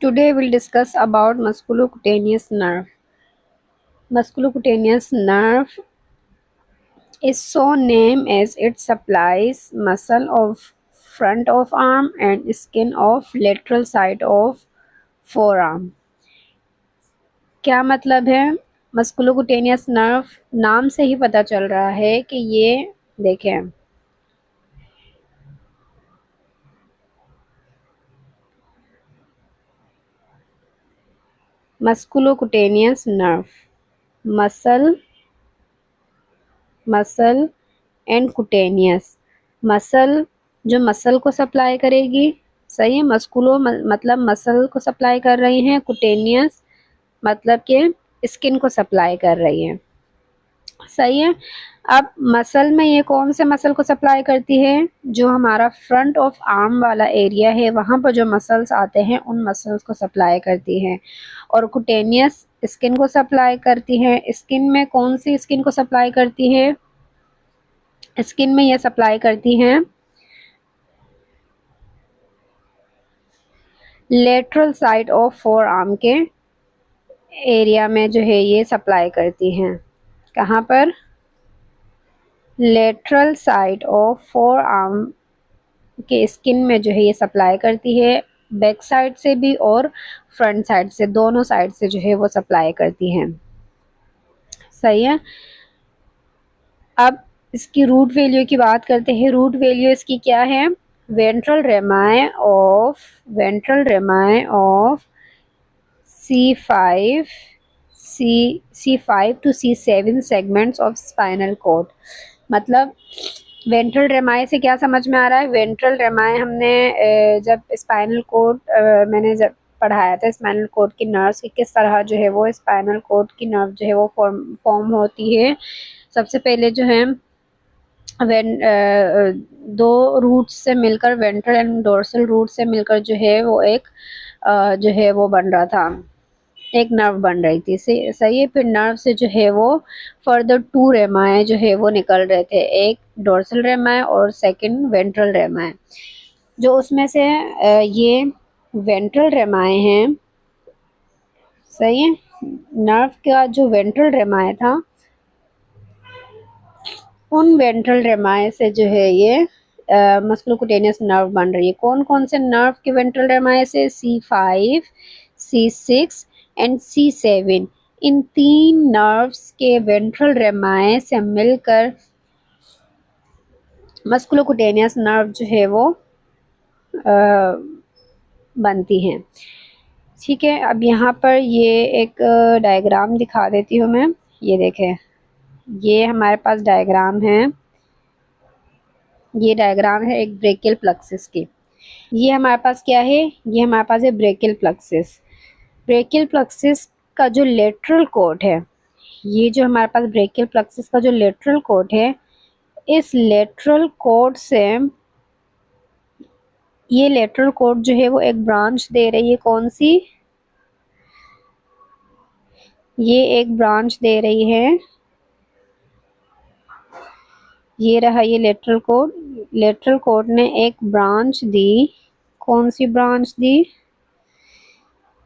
Today we'll discuss about musculocutaneous nerve. Musculocutaneous nerve is so named as it supplies muscle of front of arm and skin of lateral side of forearm. क्या मतलब है? Musculocutaneous nerve नाम से ही पता चल रहा है कि ये देखें musculocutaneous nerve muscle and cutaneous muscle जो मसल को सप्लाई करेगी। सही है। मतलब मसल को सप्लाई कर रही हैं। कुटेनियस मतलब कि स्किन को सप्लाई कर रही है। सही है। अब मसल में ये कौन से मसल को सप्लाई करती है? जो हमारा फ्रंट ऑफ आर्म वाला एरिया है वहां पर जो मसल्स आते हैं उन मसल्स को सप्लाई करती है। और कुटेनियस स्किन को सप्लाई करती है। स्किन में कौन सी स्किन को सप्लाई करती है? स्किन में ये सप्लाई करती हैं lateral side of four arm के एरिया में जो है ये सप्लाई करती हैं। कहाँ पर? Lateral side of four arm के स्किन में जो है ये सप्लाई करती है। बैक साइड से भी और फ्रंट साइड से, दोनों साइड से जो है वो सप्लाई करती हैं। सही है। अब इसकी रूट वैल्यू की बात करते हैं। रूट वैल्यू इसकी क्या है? Ventral rami of C5 C5 to C7 segments of spinal cord. मतलब वेंट्रल रेमाए से क्या समझ में आ रहा है? वेंट्रल रेमाए हमने जब स्पाइनल कॉर्ड मैंने जब पढ़ाया था स्पाइनल कॉर्ड की नर्व्स की किस तरह जो है वो स्पाइनल कॉर्ड की नर्व जो है वो फॉर्म होती है। सबसे पहले जो है दो रूट से मिलकर, वेंट्रल एंड डोर्सल रूट से मिलकर जो है वो एक जो है वो बन रहा था, एक नर्व बन रही थी। सही है। फिर नर्व से जो है वो फर्दर टू रेमाए जो है वो निकल रहे थे, एक डोर्सल रेमाए और सेकंड वेंट्रल रेमाए। जो उसमें से ये वेंट्रल रेमाए हैं। सही है। नर्व का जो वेंट्रल रेमाए था उन वेंट्रल रेमाए से जो है ये मस्कुलोकुटेनियस नर्व बन रही है। कौन कौन से नर्व के वेंट्रल रेमाए से? C5, C6 and C7। इन तीन नर्व्स के वेंट्रल रेमाए से मिलकर मस्कुलोकुटेनियस नर्व जो है वो बनती हैं। ठीक है। अब यहाँ पर ये एक डायग्राम दिखा देती हूँ मैं। ये देखें, ये हमारे पास डायग्राम है। ये डायग्राम है एक ब्रेकियल प्लक्सिस की। ये हमारे पास क्या है? ये हमारे पास है ब्रेकियल प्लक्सिस। ब्रेकियल प्लक्सिस का जो लेटरल कॉर्ड है, ये जो हमारे पास ब्रेकियल प्लक्सिस का जो लेटरल कॉर्ड है, इस लेटरल कॉर्ड से ये लेटरल कॉर्ड जो है वो एक ब्रांच दे रही है। कौन सी? ये एक ब्रांच दे रही है। ये रहा ये लेटरल कॉर्ड। लेटरल कॉर्ड ने एक ब्रांच दी। कौन सी ब्रांच दी?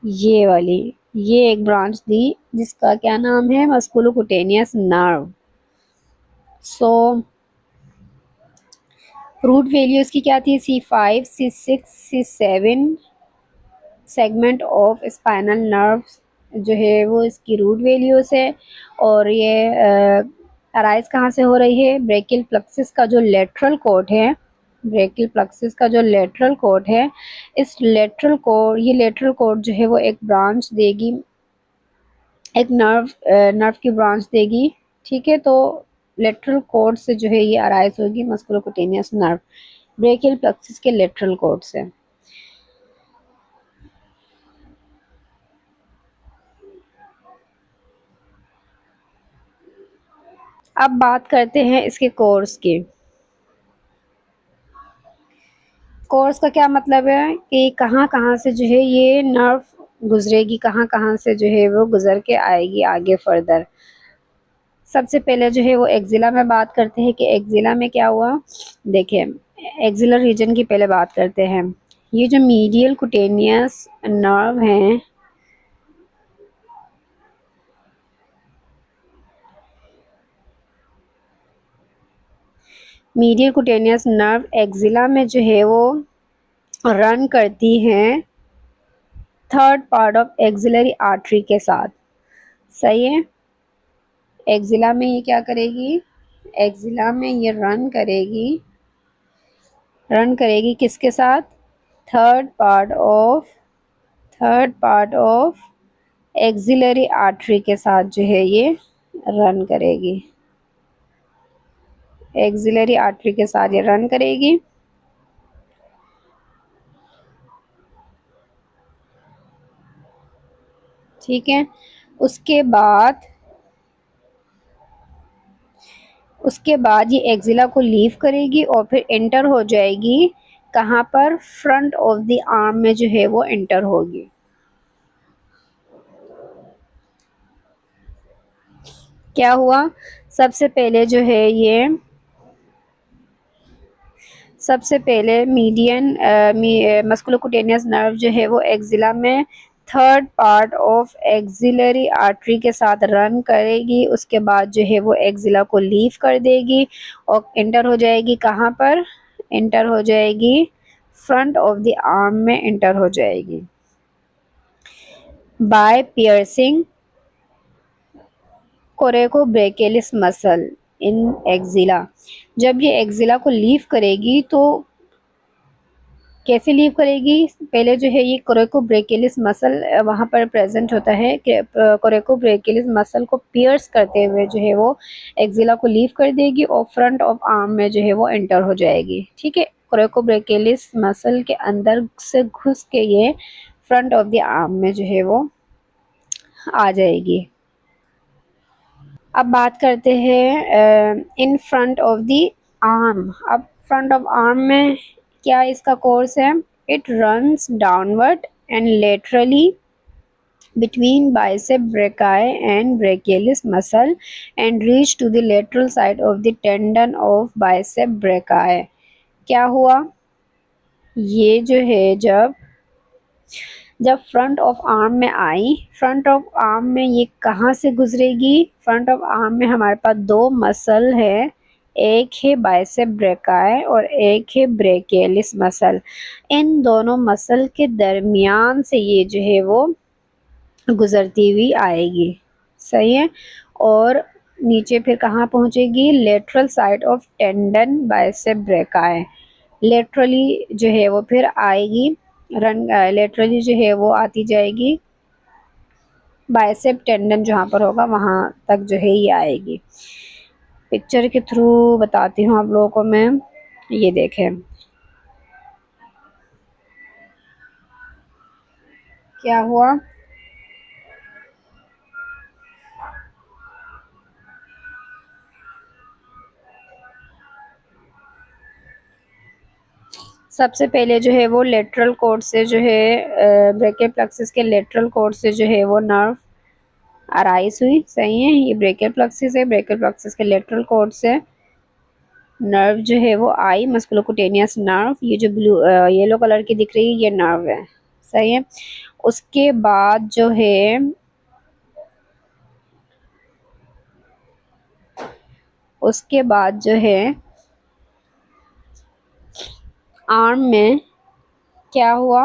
ये वाली। ये एक ब्रांच दी जिसका क्या नाम है? Musculocutaneous nerve. So root value इसकी क्या थी? C5, C6, C7 segment of spinal nerve जो है वो इसकी रूट वैल्यूज है। और ये अराइज कहाँ से हो रही है? ब्रेकियल प्लक्सिस का जो लेटरल कॉर्ड है, ब्रेकियल प्लक्सिस का जो लेटरल कॉर्ड है, इस लेटरल कॉर्ड, ये लेटरल कॉर्ड जो है वो एक ब्रांच देगी, एक नर्व की ब्रांच देगी। ठीक है। तो लेटरल कॉर्ड से जो है ये अराइज होगी मस्कुलोकुटेनियस नर्व, ब्रेकियल प्लक्सिस के लेटरल कॉर्ड से। अब बात करते हैं इसके कोर्स की। कोर्स का क्या मतलब है कि कहाँ कहाँ से जो है ये नर्व गुजरेगी, कहाँ कहाँ से जो है वो गुजर के आएगी आगे फर्दर। सबसे पहले जो है वो एक्जिला में बात करते हैं कि एक्जिला में क्या हुआ। देखिए, एक्जिलर रीजन की पहले बात करते हैं। ये जो मीडियल कुटेनियस नर्व है, मीडियल कुटेनियस नर्व एक्जिला में जो है वो रन करती हैं third part of axillary artery के साथ। सही है। एक्जिला में ये क्या करेगी, एक्जिला में ये रन करेगी किसके साथ, third part of axillary artery के साथ जो है ये रन करेगी, एक्सिलरी आर्टरी के साथ ये रन करेगी। ठीक है। उसके बाद ये एक्सिला को लीव करेगी और फिर एंटर हो जाएगी कहाँ पर, फ्रंट ऑफ द आर्म में जो है वो एंटर होगी। क्या हुआ, सबसे पहले जो है ये सबसे पहले मीडियन मस्कुलोकुटेनियस नर्व जो है वो एक्सिला में third part of axillary artery के साथ रन करेगी। उसके बाद जो है वो एक्सिला को लीव कर देगी और एंटर हो जाएगी कहाँ पर, एंटर हो जाएगी फ्रंट ऑफ द आर्म में एंटर हो जाएगी by piercing coracobrachialis muscle in axilla. जब ये एक्सिला को लीव करेगी तो कैसे लीव करेगी, पहले जो है ये कोरेकोब्रैकियलिस मसल वहाँ पर प्रेजेंट होता है। कोरेकोब्रैकियलिस मसल को पियर्स करते हुए जो है वो एक्सिला को लीव कर देगी और फ्रंट ऑफ आर्म में जो है वो एंटर हो जाएगी। ठीक है। कोरेकोब्रैकियलिस मसल के अंदर से घुस के ये फ्रंट ऑफ द आर्म में जो है वो आ जाएगी। अब बात करते हैं in front of the arm. अब फ्रंट ऑफ आर्म में क्या इसका कोर्स है, it runs downward and laterally between bicep brachii and brachialis muscle and reach to the lateral side of the tendon of bicep brachii। क्या हुआ, ये जो है जब फ्रंट ऑफ आर्म में आई, फ्रंट ऑफ आर्म में ये कहाँ से गुजरेगी, फ्रंट ऑफ आर्म में हमारे पास दो मसल है, एक है बाइसेप ब्रेकाई और एक है ब्रेकियलिस मसल। इन दोनों मसल के दरमियान से ये जो है वो गुजरती हुई आएगी। सही है। और नीचे फिर कहाँ पहुँचेगी, lateral side of tendon bicep brachii. Laterally जो है वो फिर आएगी, रन लेटरली जो है वो आती जाएगी, बाइसेप टेंडन जहाँ पर होगा वहाँ तक जो है ये आएगी। पिक्चर के थ्रू बताती हूँ आप लोगों को मैं। ये देखें क्या हुआ, सबसे पहले जो है वो लेटरल कोर्ड से जो है ब्रेकियल प्लेक्सस के लेटरल कोर्ड से जो है वो नर्व अराइज हुई। सही है। ये ब्रेकियल प्लेक्सस है, ब्रेकियल प्लेक्सस के लेटरल कोर्ड से नर्व जो है वो आई, मस्कुलोकुटेनियस नर्व। ये जो येलो कलर की दिख रही है ये नर्व है। सही है। उसके बाद जो है आर्म में क्या हुआ,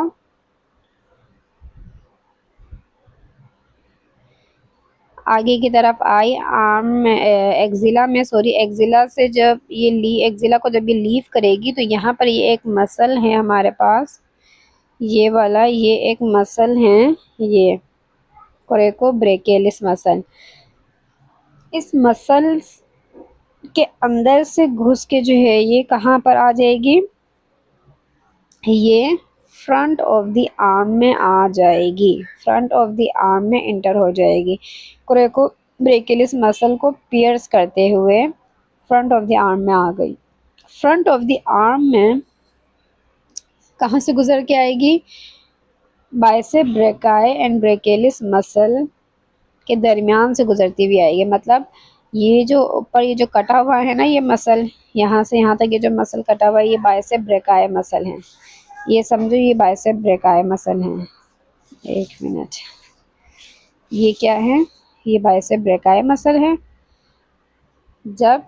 आगे की तरफ आई आर्म में, एक्सिला से जब ये एक्सिला को जब ये लीव करेगी तो यहाँ पर ये एक मसल है हमारे पास, ये वाला, ये एक मसल है, ये कोरेकोब्रैकियलिस मसल। इस मसल के अंदर से घुस के जो है ये कहाँ पर आ जाएगी, ये फ्रंट ऑफ द आर्म में आ जाएगी, फ्रंट ऑफ द आर्म में एंटर हो जाएगी। कोरेकोब्रैकियलिस मसल को पियर्स करते हुए फ्रंट ऑफ द आर्म में आ गई। फ्रंट ऑफ द आर्म में कहाँ से गुजर के आएगी, bicep brachii and brachialis muscle के दरमियान से गुजरती हुई आएगी। मतलब ये जो ऊपर ये जो कटा हुआ है ना ये मसल, यहाँ से यहाँ तक ये जो मसल कटा हुआ है ये बाइसेप ब्रेकाई मसल है। ये समझो ये बाइसेप ब्रेकाई मसल है। एक मिनट, ये क्या है? ये बाइसेप ब्रेकाई मसल है। जब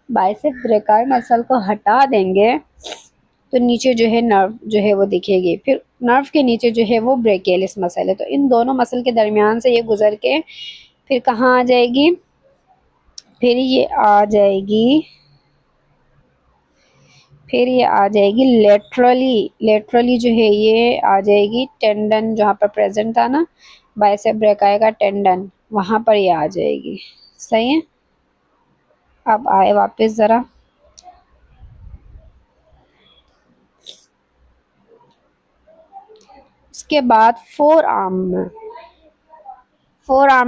बाइसेप ब्रेकाई मसल को हटा देंगे तो नीचे जो है नर्व जो है वो दिखेगी। फिर नर्व के नीचे जो है वो ब्रेकियलिस मसल है। तो इन दोनों मसल के दरमियान से ये गुजर के फिर कहाँ आ जाएगी? फिर ये आ जाएगी, फिर ये आ जाएगी लेटरली। लेटरली जो है ये आ जाएगी टेंडन जहाँ पर प्रेजेंट था ना बाइसेप ब्रेकाई का टेंडन, वहाँ पर ये आ जाएगी। सही है। अब आए वापस ज़रा, उसके बाद फोर आर्म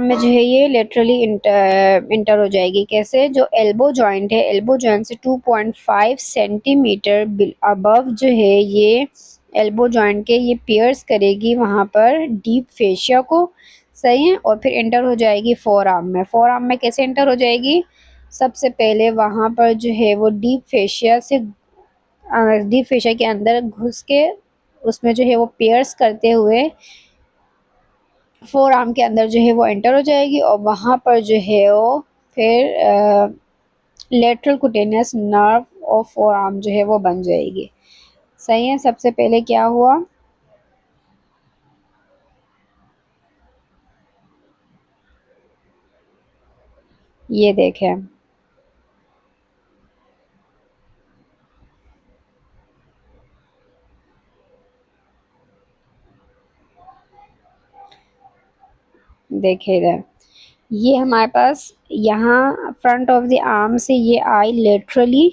में जो है ये लेटरली इंटर हो जाएगी। कैसे? जो एल्बो जॉइंट है, एल्बो जॉइंट से 2.5 सेंटीमीटर अबव जो है ये एल्बो जॉइंट के ये पियर्स करेगी वहाँ पर डीप फेशिया को। सही है। और फिर इंटर हो जाएगी फोर आर्म में। फोर आर्म में कैसे इंटर हो जाएगी? सबसे पहले वहाँ पर जो है वो डीप फेशिया के अंदर घुस के उसमें जो है वो पियर्स करते हुए फोर आर्म के अंदर जो है वो एंटर हो जाएगी। और वहाँ पर जो है वो फिर लेटरल कुटेनियस नर्व और फोर आर्म जो है वो बन जाएगी। सही है। सबसे पहले क्या हुआ? ये देखें, देखे इधर, ये हमारे पास यहाँ फ्रंट ऑफ द आर्म से ये आई लेटरली।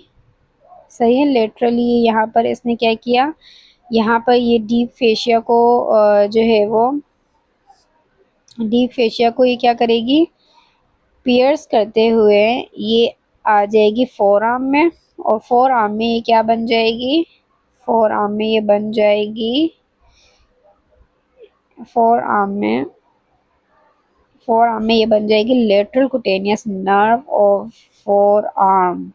सही है। लेटरली यहाँ पर इसने क्या किया? यहाँ पर ये डीप फेशिया को जो है वो डीप फेशिया को ये क्या करेगी? पियर्स करते हुए ये आ जाएगी फोर आर्म में। और फोर आर्म में ये क्या बन जाएगी? फोर आर्म में ये बन जाएगी फोर आर्म में फोर आर्म में ये बन जाएगी lateral cutaneous nerve of four arm.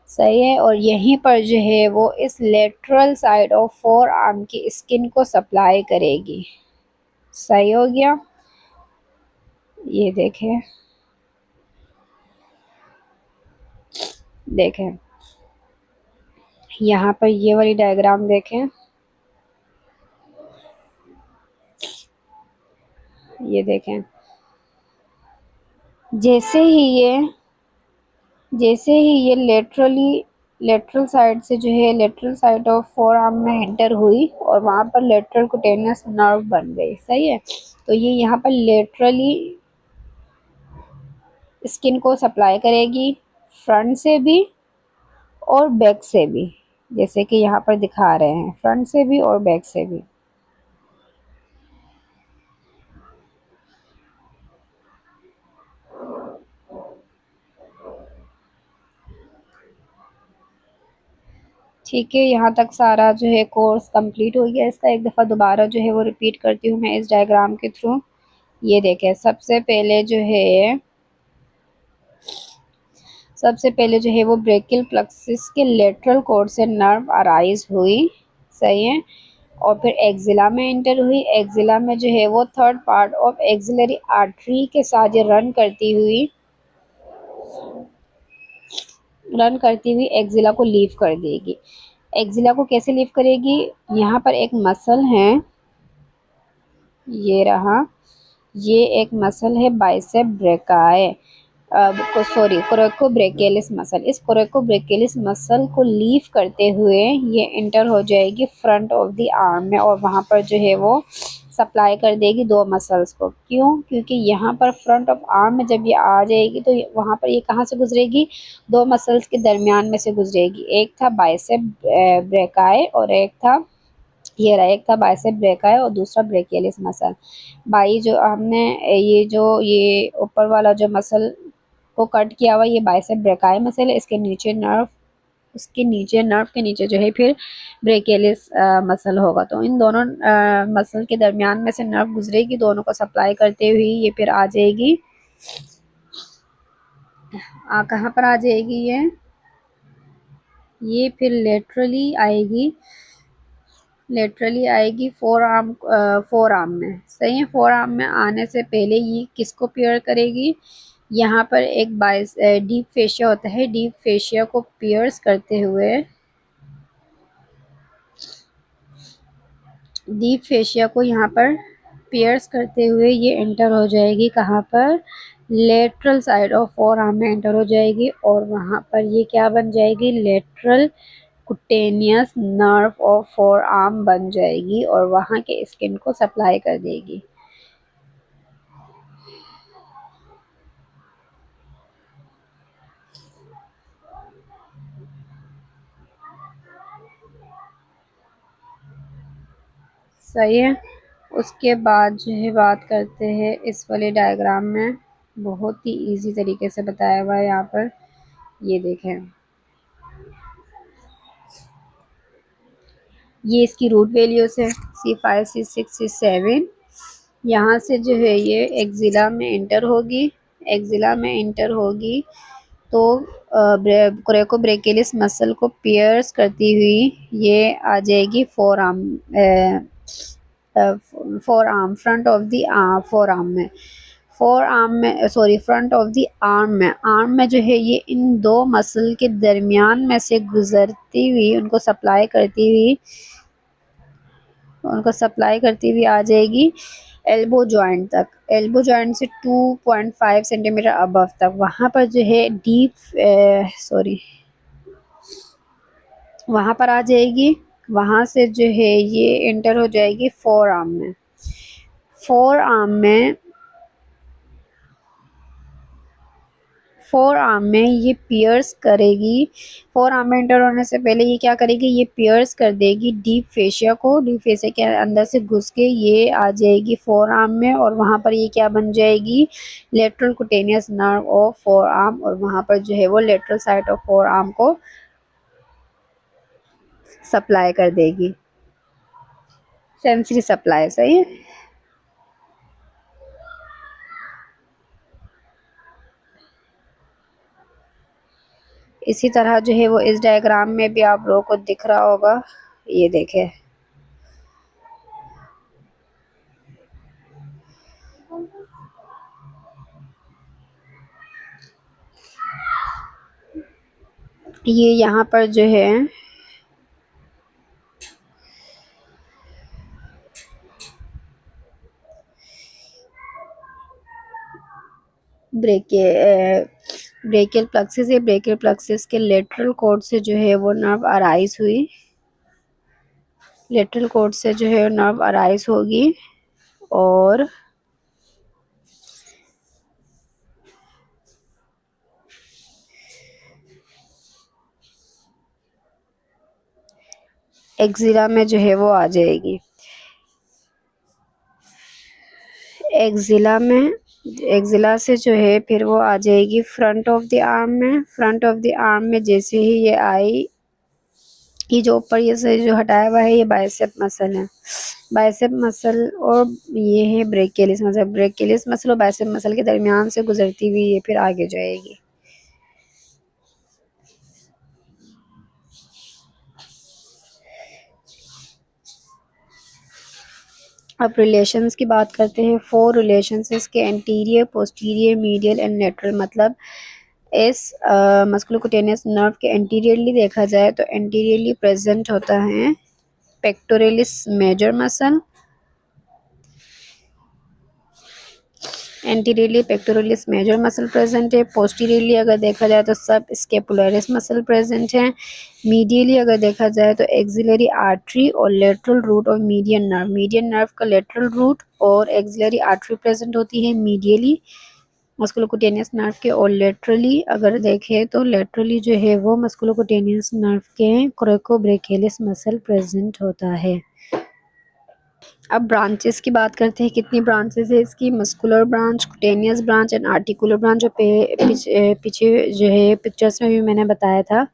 सही है। और यहीं पर जो है वो इस lateral side of four arm की स्किन को सप्लाई करेगी। सही हो गया। ये देखें, देखें यहाँ पर ये वाली डायग्राम देखें। ये देखें, जैसे ही ये जैसे ही ये लेटरल साइड से जो है lateral side of four arm में एंटर हुई और वहाँ पर लेटरल कुटेनियस नर्व बन गई। सही है। तो ये यहाँ पर लेटरली स्किन को सप्लाई करेगी, फ्रंट से भी और बैक से भी, जैसे कि यहाँ पर दिखा रहे हैं, फ्रंट से भी और बैक से भी। ठीक है। यहाँ तक सारा जो है कोर्स कंप्लीट हो गया। इसका एक दफ़ा दोबारा जो है वो रिपीट करती हूँ मैं इस डायग्राम के थ्रू। ये देखें, सबसे पहले जो है वो ब्रेकियल प्लेक्सस के लेटरल कोड से नर्व अराइज हुई। सही है। और फिर एक्जिला में एंटर हुई। एक्जिला में जो है वो third part of axillary artery के साथ ये रन करती हुई एक्जिला को लीव कर देगी। एक्जिला को कैसे लीव करेगी? यहाँ पर एक मसल है, ये रहा, ये एक मसल है बाइसेप ब्रेकाई, सॉरी कोरेकोब्रेकियलिस मसल। इस कोरेकोब्रेकियलिस मसल को लीव करते हुए ये इंटर हो जाएगी फ्रंट ऑफ द आर्म में और वहाँ पर जो है वो सप्लाई कर देगी दो मसल्स को। क्यों? क्योंकि यहाँ पर फ्रंट ऑफ आर्म में जब ये आ जाएगी तो वहाँ पर ये कहाँ से गुजरेगी? दो मसल्स के दरमियान में से गुजरेगी। एक था बाइसेप ब्रेकाई और एक था बाइसेप ब्रेकाई और दूसरा ब्रेकियलिस मसल। बाई जो हमने ये ऊपर वाला जो मसल को कट किया हुआ ये बाइसेप ब्रेकाई मसल है। उसके नीचे नर्व के नीचे जो है फिर ब्रेकियलिस मसल होगा। तो इन दोनों मसल के दरमियान में से नर्व गुजरेगी, दोनों को सप्लाई करते हुए ये फिर आ जाएगी। कहाँ पर आ जाएगी ये फिर लेटरली आएगी लेटरली आएगी फोर आर्म में, सही है। फोर आर्म में आने से पहले ये किसको पेयर करेगी, यहाँ पर एक बाइस डीप फेशिया होता है, डीप फेशिया को पियर्स करते हुए, डीप फेशिया को यहाँ पर पियर्स करते हुए ये एंटर हो जाएगी कहाँ पर, lateral side of four arm में एंटर हो जाएगी, और वहाँ पर ये क्या बन जाएगी, lateral cutaneous nerve of four arm बन जाएगी और वहाँ के स्किन को सप्लाई कर देगी। सही है। उसके बाद जो है बात करते हैं इस वाले डायग्राम में, बहुत ही इजी तरीके से बताया हुआ है यहाँ पर, ये देखें, ये इसकी रूट वैल्यूज है C5 C6 C7। यहाँ से जो है ये एक्जिला में एंटर होगी, एक्जिला में एंटर होगी तो कोरेकोब्रेकियलिस मसल को पियर्स करती हुई ये आ जाएगी four arm, four arm, front of the four arm में, फोर आर्म में sorry front of the arm में जो है ये इन दो मसल के दरमियान में से गुजरती हुई उनको सप्लाई करती हुई आ जाएगी एल्बो जॉइंट तक, एल्बो जॉइंट से 2.5 सेंटीमीटर अबव तक, वहाँ पर जो है वहाँ पर आ जाएगी। वहाँ से जो है ये एंटर हो जाएगी फोर आर्म में, फोर आर्म में, फोर आर्म में ये पियर्स करेगी। फोर आर्म में एंटर होने से पहले ये क्या करेगी, ये पियर्स कर देगी डीप फेशिया को, डीप फेशिया के अंदर से घुस के ये आ जाएगी फोर आर्म में, और वहाँ पर ये क्या बन जाएगी, lateral cutaneous nerve of four arm, और वहाँ पर जो है वो lateral side of four arm को सप्लाई कर देगी, सेंसरी सप्लाई। सही है। इसी तरह जो है वो इस डायग्राम में भी आप लोगों को दिख रहा होगा, ये देखें, ये यहाँ पर जो है ब्रेकियल प्लक्सिस है, ब्रेकियल प्लक्सिस के लेटरल कॉर्ड से जो है वो नर्व अराइज हुई, लेटरल कॉर्ड से जो है नर्व अराइज होगी, और एक्जिला में जो है वो आ जाएगी, एक्जिला से जो है फिर वो आ जाएगी फ्रंट ऑफ द आर्म में, फ्रंट ऑफ द आर्म में जैसे ही ये आई, ये जो ऊपर ये से जो हटाया हुआ है ये बाइसेप मसल है, बाइसेप मसल, और ये है ब्रेकियलिस मसल, ब्रेकियलिस मसल और बाइसेप मसल के दरमियान से गुजरती हुई ये फिर आगे जाएगी। अब रिलेशंस की बात करते हैं। फोर रिलेशंस इसके anterior, posterior, medial and lateral, मतलब इस मस्कुलोकुटेनियस नर्व के एंटीरियरली देखा जाए तो एंटीरियरली प्रेजेंट होता है pectoralis major muscle, anteriorly pectoralis major muscle present है, पोस्टीरियरली अगर देखा जाए तो सब स्केपुलरिस मसल प्रेजेंट है, मीडियली अगर देखा जाए तो एक्सिलरी आर्टरी और लेटरल रूट और मीडियन नर्व, मीडियन नर्व का लेटरल रूट और एक्सिलरी आर्टरी प्रेजेंट होती है मीडियली मस्कुलोकुटेनियस नर्व के, और लेटरली अगर देखें तो लेटरली जो है वो मस्कुलोकुटेनियस नर्व के कोरेकोब्रेकियलिस मसल प्रेजेंट होता है। अब ब्रांचेस की बात करते हैं, कितनी ब्रांचेस है इसकी, muscular branch, cutaneous branch and articular branch, जो पीछे जो है पिक्चर्स में भी मैंने बताया था।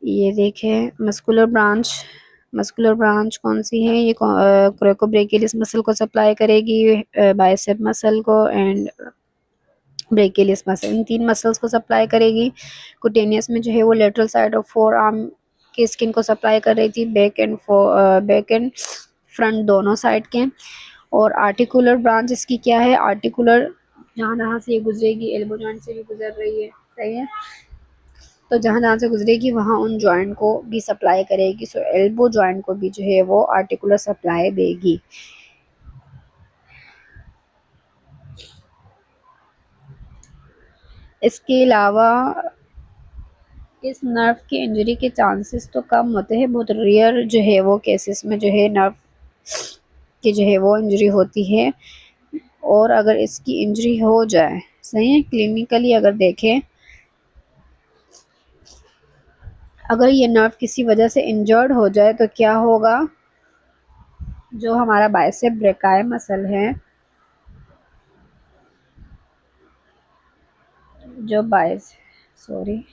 ये देखें मस्कुलर ब्रांच कौन सी है, ये कोरेकोब्रेकियलिस मसल को सप्लाई करेगी, बाइसेप मसल को एंड ब्रेकियलिस मसल, इन तीन मसल्स को सप्लाई करेगी। कुटेनियस में जो है वो lateral side of four arm की स्किन को सप्लाई कर रही थी, बैक एंड फ्रंट दोनों साइड के। और आर्टिकुलर ब्रांच इसकी क्या है, आर्टिकुलर जहाँ जहाँ से ये गुजरेगी, एल्बो जॉइंट से भी गुजर रही है, सही है। तो जहाँ जहाँ से गुजरेगी वहाँ उन जॉइंट को भी सप्लाई करेगी। सो एल्बो जॉइंट को भी जो है वो आर्टिकुलर सप्लाई देगी। इसके अलावा इस नर्व की इंजरी के चांसेस तो कम होते हैं, बहुत रेयर जो है वो केसेस में जो है नर्व की जो है वो इंजरी होती है। और अगर इसकी इंजरी हो जाए, सही है, क्लिनिकली अगर देखें, अगर ये नर्व किसी वजह से इंजर्ड हो जाए तो क्या होगा, जो हमारा बाइसेप ब्रेकाई मसल है, जो बाइस sorry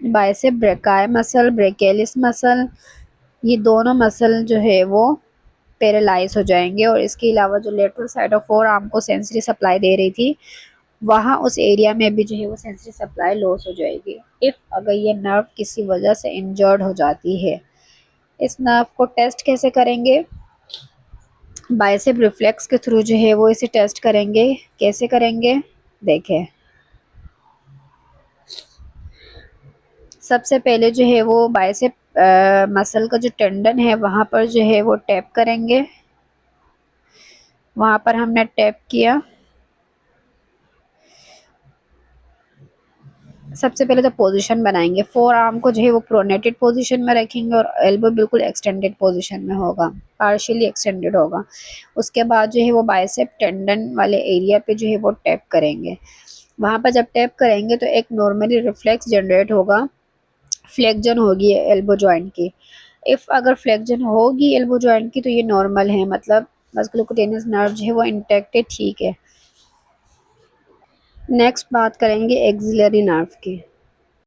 bicep brachii muscle, brachialis muscle, ये दोनों मसल जो है वो पैरालाइज हो जाएंगे। और इसके अलावा जो lateral side of four arm को सेंसरी सप्लाई दे रही थी, वहाँ उस एरिया में भी जो है वो सेंसरी सप्लाई लॉस हो जाएगी इफ़ अगर ये नर्व किसी वजह से इंजर्ड हो जाती है। इस नर्व को टेस्ट कैसे करेंगे, बाइसेप रिफ्लेक्स के थ्रू जो है वो इसे टेस्ट करेंगे। कैसे करेंगे, देखें, सबसे पहले जो है वो बाइसेप मसल का जो टेंडन है वहाँ पर जो है वो टैप करेंगे। वहाँ पर हमने टैप किया। सबसे पहले तो पोजीशन बनाएंगे, फोर आर्म को जो है वो प्रोनेटेड पोजीशन में रखेंगे और एल्बो बिल्कुल एक्सटेंडेड पोजीशन में होगा, पार्शियली एक्सटेंडेड होगा। उसके बाद जो है वो बाइसेप टेंडन वाले एरिया पे जो है वो टैप करेंगे। वहाँ पर जब टैप करेंगे तो एक नॉर्मली रिफ्लेक्स जनरेट होगा, फ्लेक्जन होगी एल्बो जॉइंट की। इफ़ अगर फ्लेक्जन होगी एल्बो जॉइंट की तो ये नॉर्मल है, मतलब मस्कुलोक्यूटेनियस नर्व जो है वो इंटैक्ट है, ठीक है। नेक्स्ट बात करेंगे एक्सिलरी नर्व की।